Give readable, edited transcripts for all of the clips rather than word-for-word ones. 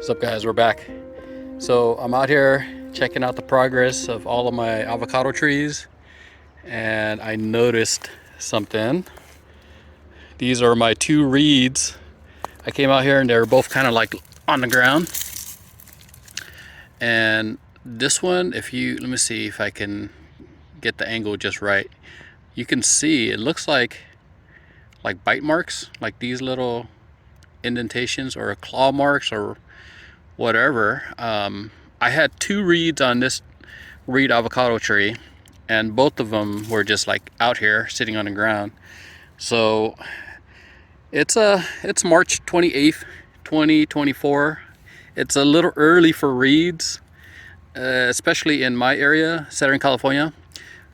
What's up, guys? We're back. So I'm out here checking out the progress of all of my avocado trees, and I noticed something. These are my two reeds. I came out here and they were both kind of like on the ground. And this one, let me see if I can get the angle just right. You can see it looks like bite marks, like these little indentations or claw marks or whatever. I had two reeds on this Reed avocado tree, and both of them were just like out here sitting on the ground. So it's March 28th, 2024. It's a little early for reeds, especially in my area, Southern California.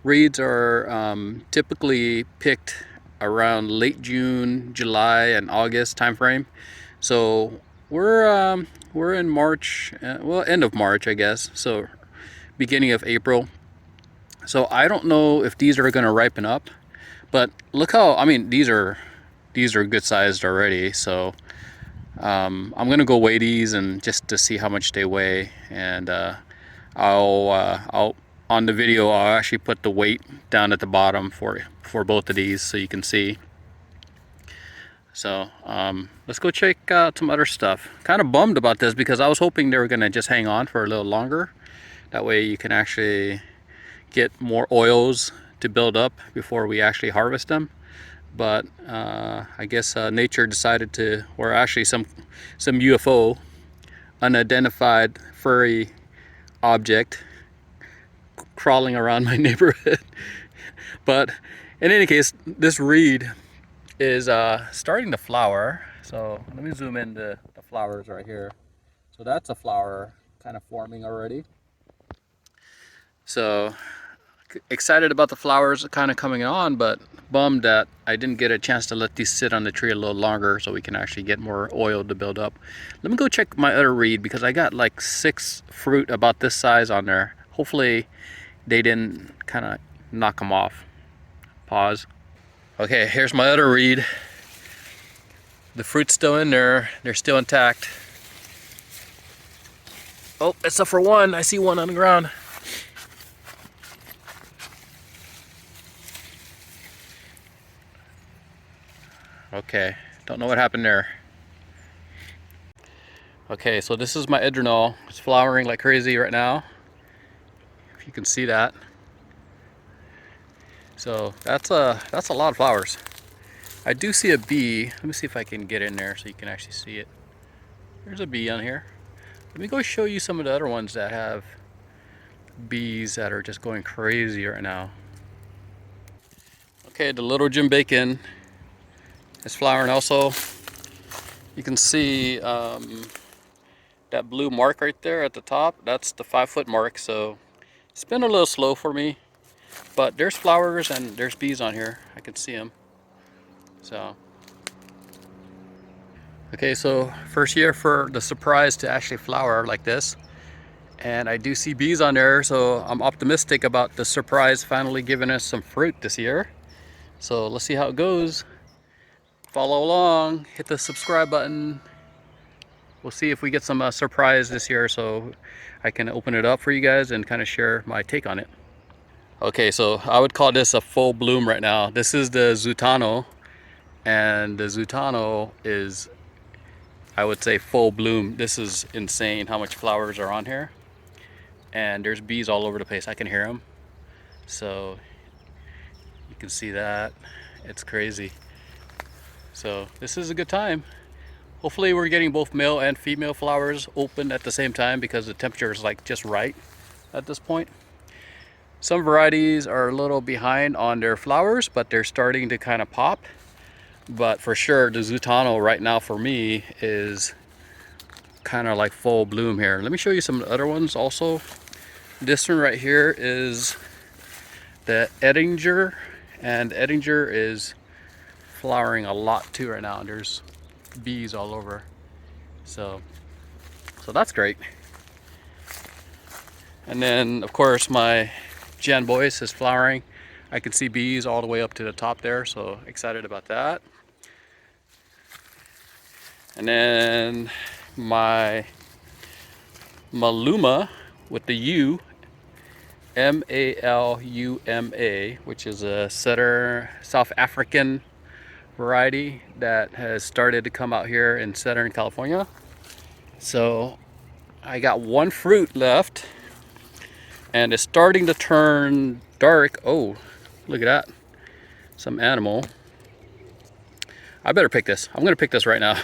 Reeds are typically picked around late June, July, and August timeframe. So we're in March, well, end of March, I guess. So beginning of April. So I don't know if these are going to ripen up, but look how, I mean, these are good sized already. So I'm going to go weigh these and just to see how much they weigh, and I'll on the video I'll actually put the weight down at the bottom for both of these so you can see. So let's go check out some other stuff. Kind of bummed about this because I was hoping they were going to just hang on for a little longer. That way you can actually get more oils to build up before we actually harvest them. But I guess nature decided to, or actually some UFO, unidentified furry object crawling around my neighborhood. But in any case, this reed is starting to flower. So let me zoom in the flowers right here. So that's a flower kind of forming already. So excited about the flowers kind of coming on, but bummed that I didn't get a chance to let these sit on the tree a little longer so we can actually get more oil to build up. Let me go check my other reed because I got like 6 fruit about this size on there. Hopefully they didn't kind of knock them off. Pause. Okay, here's my other reed. The fruit's still in there. They're still intact. Oh, except for one. I see one on the ground. Okay, don't know what happened there. Okay, so this is my Adrol. It's flowering like crazy right now, if you can see that. So that's a lot of flowers. I do see a bee. Let me see if I can get in there so you can actually see it. There's a bee on here. Let me go show you some of the other ones that have bees that are just going crazy right now. Okay, the little Jim Bacon is flowering also. You can see that blue mark right there at the top. That's the 5-foot mark. So it's been a little slow for me, but there's flowers and there's bees on here. I can see them. So okay, so first year for the surprise to actually flower like this, and I do see bees on there, so I'm optimistic about the surprise finally giving us some fruit this year. So let's see how it goes. Follow along, hit the subscribe button. We'll see if we get some surprise this year so I can open it up for you guys and kind of share my take on it. Okay, so I would call this a full bloom right now. This is the Zutano, and the Zutano is, I would say, full bloom. This is insane how much flowers are on here, and there's bees all over the place. I can hear them, so you can see that. It's crazy. So this is a good time. Hopefully we're getting both male and female flowers open at the same time because the temperature is like just right at this point. Some varieties are a little behind on their flowers, but they're starting to kind of pop. But for sure, the Zutano right now for me is kind of like full bloom here. Let me show you some other ones also. This one right here is the Edinger, and Edinger is flowering a lot too right now. There's bees all over. So that's great. And then of course my Jan Boyce is flowering. I can see bees all the way up to the top there, so excited about that. And then my Maluma with the U, Maluma, which is a South African variety that has started to come out here in Southern California. So I got one fruit left and it's starting to turn dark. Oh, look at that. Some animal. I better pick this. I'm gonna pick this right now.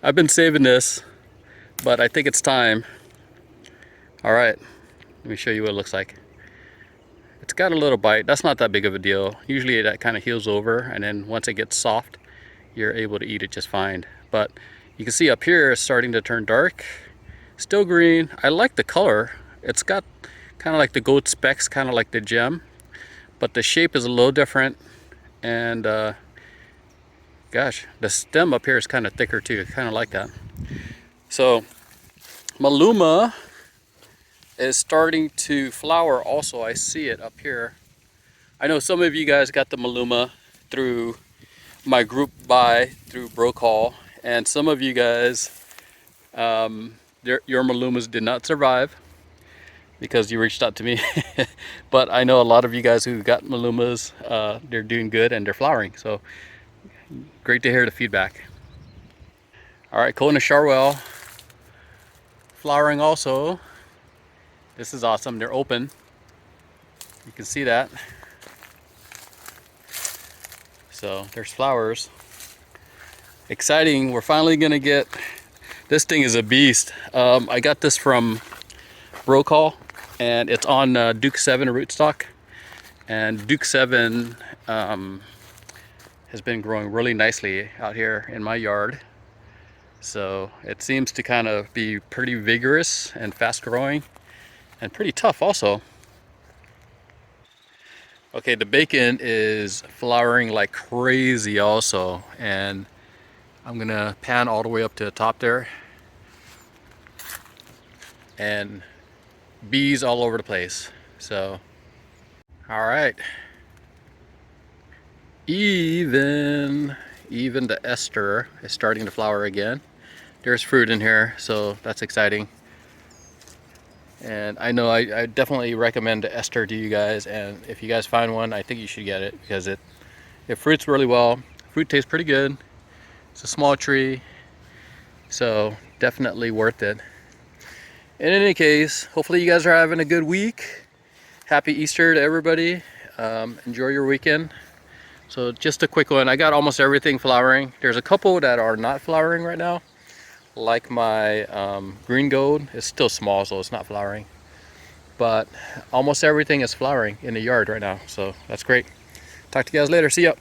I've been saving this, but I think it's time. All right, let me show you what it looks like. It's got a little bite. That's not that big of a deal. Usually that kind of heals over, and then once it gets soft, you're able to eat it just fine. But you can see up here it's starting to turn dark. Still green. I like the color. It's got kind of like the gold specks, kind of like the gem, but the shape is a little different. And gosh, the stem up here is kind of thicker too. Kind of like that. So Maluma is starting to flower also. I see it up here. I know some of you guys got the Maluma through my group buy through Brocall, and some of you guys, your Malumas did not survive because you reached out to me. But I know a lot of you guys who got Malumas, they're doing good and they're flowering. So great to hear the feedback. All right, Kona Sharwil flowering also. This is awesome. They're open. You can see that. So there's flowers. Exciting. We're finally gonna get, this thing is a beast. I got this from Brocall, and it's on Duke 7 rootstock. And Duke 7 has been growing really nicely out here in my yard. So it seems to kind of be pretty vigorous and fast growing and pretty tough also. Okay, the bacon is flowering like crazy also, and I'm gonna pan all the way up to the top there. And bees all over the place. So, all right. Even the ester is starting to flower again. There's fruit in here, so that's exciting. And I know I definitely recommend the ester to you guys, and if you guys find one, I think you should get it because it fruits really well. Fruit tastes pretty good. It's a small tree, so definitely worth it. In any case, hopefully you guys are having a good week. Happy Easter to everybody. Enjoy your weekend. So just a quick one. I got almost everything flowering. There's a couple that are not flowering right now. Like my green gold. It's still small, so it's not flowering. But almost everything is flowering in the yard right now. So that's great. Talk to you guys later. See ya.